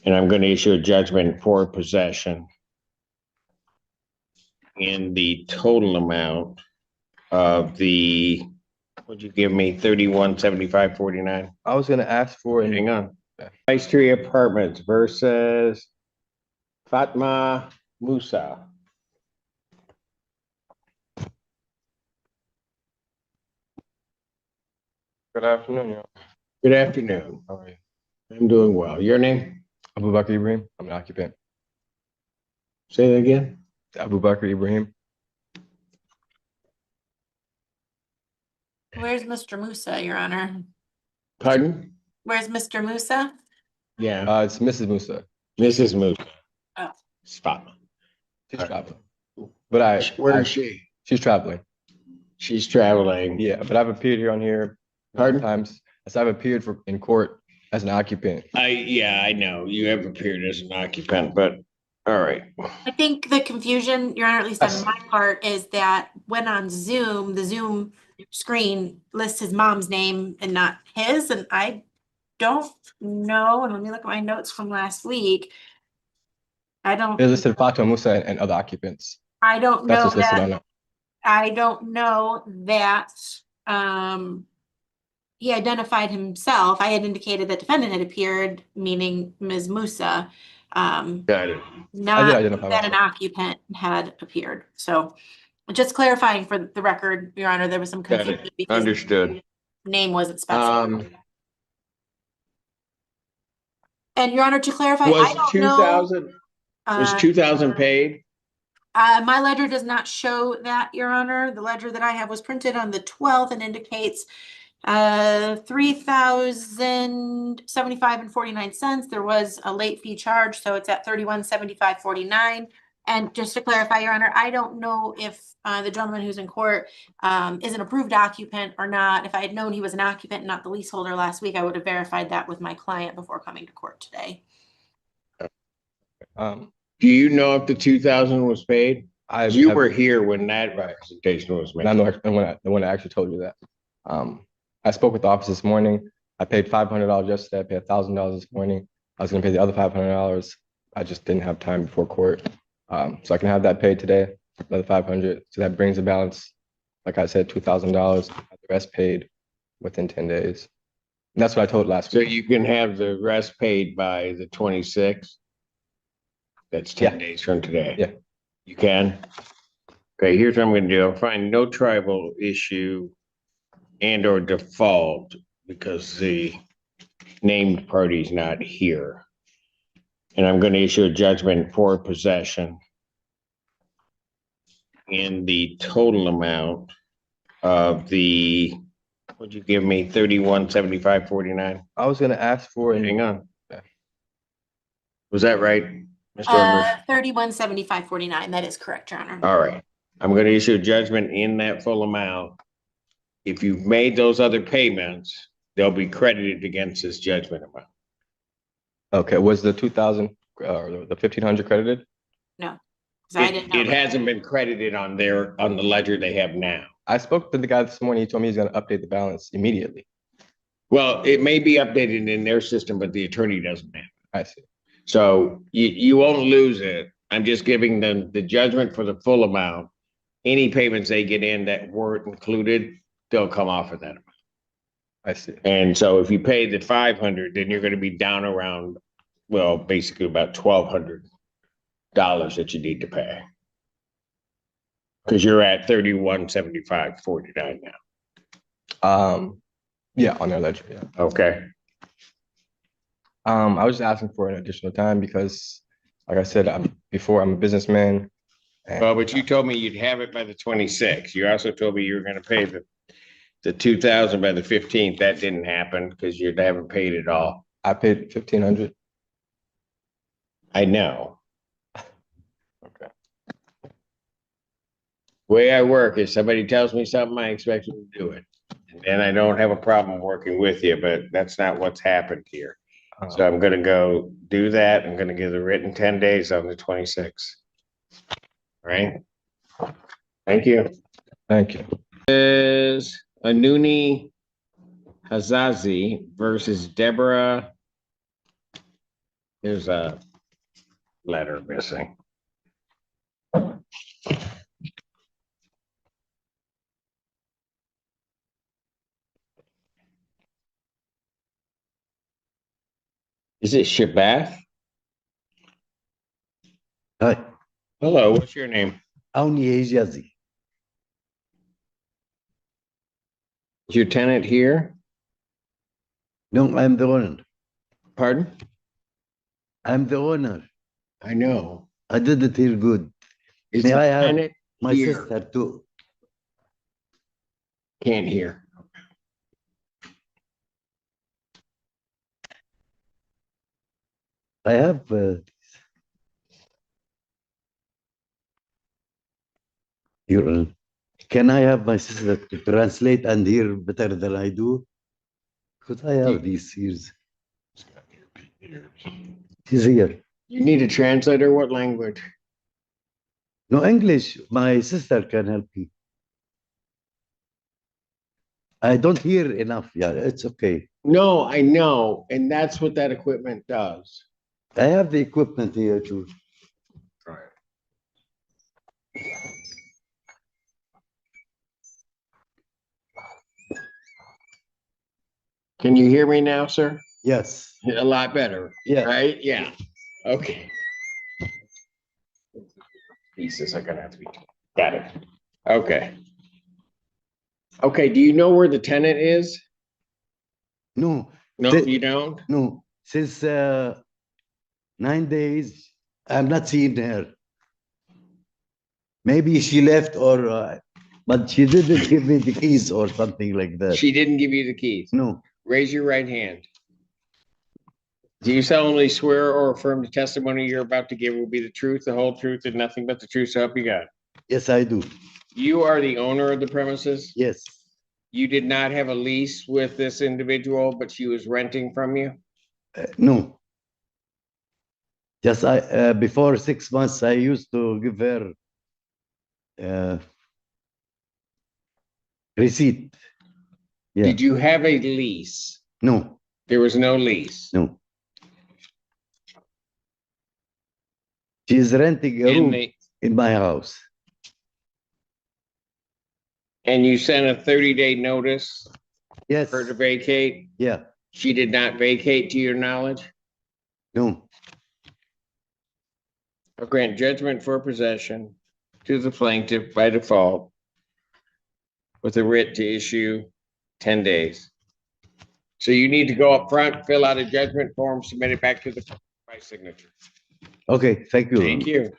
And I'm going to issue a judgment for possession in the total amount of the, what'd you give me, 3175.49? I was gonna ask for an Hang on. Ice Tree Apartments versus Fatma Musa. Good afternoon, yeah. Good afternoon. How are you? I'm doing well. Your name? Abu Bakr Ibrahim. I'm an occupant. Say that again. Abu Bakr Ibrahim. Where's Mr. Musa, Your Honor? Pardon? Where's Mr. Musa? Yeah. It's Mrs. Musa. Mrs. Musa. Oh. Spot. She's traveling. But Where is she? she's traveling. She's traveling. Yeah, but I've appeared here on here Pardon? times. As I've appeared in court as an occupant. I know you have appeared as an occupant, but all right. I think the confusion, Your Honor, at least on my part, is that when on Zoom, the Zoom screen lists his mom's name and not his, and I don't know, and let me look at my notes from last week. I don't It listed Fatma Musa and other occupants. I don't That's know what's listed that on it. I don't know that he identified himself. I had indicated that defendant had appeared, meaning Ms. Musa. Got it. Not identify that an myself. occupant had appeared. So just clarifying for the record, Your Honor, there was some Got confusion it. because Understood. the name wasn't specified. And Your Honor, to clarify, I Was don't 2000 know. was 2000 paid? My ledger does not show that, Your Honor. The ledger that I have was printed on the 12th and indicates 3,075.49. There was a late fee charge, so it's at 3175.49. And just to clarify, Your Honor, I don't know if the gentleman who's in court is an approved occupant or not. If I had known he was an occupant, not the leaseholder last week, I would have verified that with my client before coming to court today. Do you know if the 2000 was paid? You were here when that representation was made. I know when I actually told you that. I spoke with the office this morning. I paid $500 yesterday. I paid $1,000 this morning. I was going to pay the other $500. I just didn't have time before court. So I can have that paid today, another $500. So that brings the balance, like I said, $2,000. The rest paid within 10 days. And that's what I told last week. So you can have the rest paid by the 26th? That's 10 days from today? Yeah. You can? Okay, here's what I'm going to do. I'll find no tribal issue and or default because the named party's not here. And I'm going to issue a judgment for possession in the total amount of the, what'd you give me, 3175.49? I was going to ask for Hang on. Was that right, Mr. Edwards? 3175.49. That is correct, Your Honor. All right. I'm going to issue a judgment in that full amount. If you've made those other payments, they'll be credited against this judgment amount. Okay, was the 2,000 or the 1,500 credited? No, because I didn't know. It hasn't been credited on the ledger they have now. I spoke to the guy this morning. He told me he's going to update the balance immediately. Well, it may be updated in their system, but the attorney doesn't have it. I see. So you won't lose it. I'm just giving them the judgment for the full amount. Any payments they get in that weren't included, they'll come off of that amount. I see. And so if you pay the 500, then you're going to be down around, well, basically about $1,200 that you need to pay. Because you're at 3175.49 now. Yeah, on their ledger. Yeah. Okay. I was just asking for an additional time because, like I said, I'm a businessman. Well, but you told me you'd have it by the 26th. You also told me you were going to pay the 2,000 by the 15th. That didn't happen because you haven't paid it all. I paid 1,500. I know. Okay. The way I work is somebody tells me something, I expect them to do it. And I don't have a problem working with you, but that's not what's happened here. So I'm going to go do that. I'm going to give the written 10 days on the 26th. All right. Thank you. Thank you. Is Anuni Hazazi versus Deborah There's a letter missing. Is it Shabath? Hi, Hello, what's your name? Auni Hijazi. Is your tenant here? No, I'm the owner. Pardon? I'm the owner. I know. I didn't hear good. Is May the I have tenant my here? sister too? Can't hear. I have. Your, can I have my sister to translate and hear better than I do? Because I have these ears. She's here. You need a translator? What language? No English. My sister can help me. I don't hear enough. Yeah, it's okay. No, I know. And that's what that equipment does. I have the equipment here too. Can you hear me now, sir? Yes. A lot better, Yeah. right? Yeah. Okay. Pieces are gonna have to be. Got it. Okay. Okay, do you know where the tenant is? No. No, The- you don't? No. Since 9 days, I'm not seeing her. Maybe she left or, but she didn't give me the keys or something like that. She didn't give you the keys. No. Raise your right hand. Do you solemnly swear or affirm the testimony you're about to give will be the truth, the whole truth, and nothing but the truth, so help you God? Yes, I do. You are the owner of the premises? Yes. You did not have a lease with this individual, but she was renting from you? No. Just before 6 months, I used to give her receipt. Yeah. Did you have a lease? No. There was no lease. No. She's renting a In room the, in my house. and you sent a 30-day notice Yes. for her to vacate? Yeah. She did not vacate to your knowledge? No. I'll grant judgment for possession to the plaintiff by default with a writ to issue 10 days. So you need to go up front, fill out a judgment form, submit it back to the by signature. Okay. Thank you. Thank you.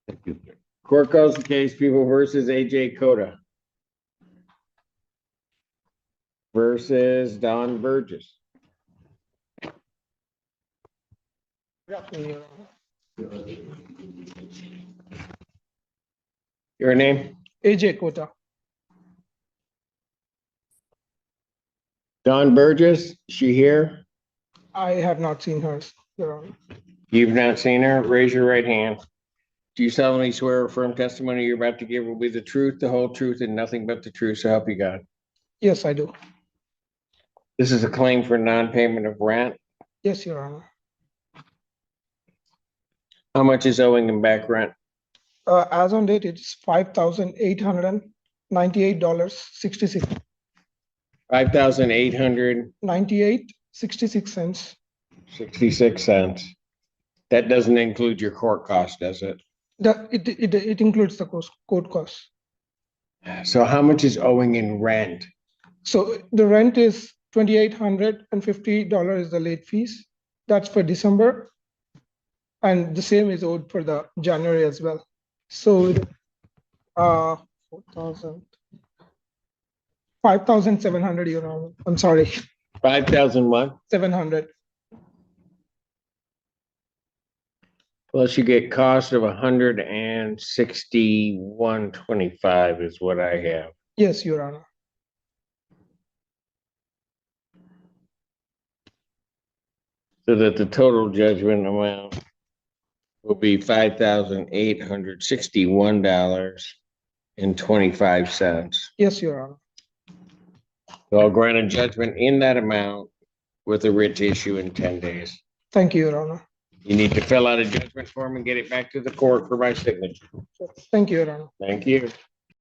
Thank you. Court calls the case People versus AJ Coda versus Don Burgess. Your name? AJ Kota. Don Burgess, she here? I have not seen her, Your Honor. You've not seen her? Raise your right hand. Do you solemnly swear or affirm testimony you're about to give will be the truth, the whole truth, and nothing but the truth, so help you God? Yes, I do. This is a claim for non-payment of rent. Yes, Your Honor. How much is owing him back rent? As on date, it's $5,898.66. $98.66. $5,866.66. That doesn't include your court cost, does it? It includes the court costs. So how much is owing in rent? So the rent is $2,850 is the late fees. That's for December. And the same is owed for the January as well. So 5,700, Your Honor. I'm sorry, 5,000 what? 700. Plus you get cost of 161.25 is what I have. Yes, Your Honor. So that the total judgment amount will be $5,861.25. Yes, Your Honor. So I'll grant a judgment in that amount with a writ to issue in 10 days. Thank you, Your Honor. You need to fill out a judgment form and get it back to the court for my signature. Thank you, Your Honor. Thank you.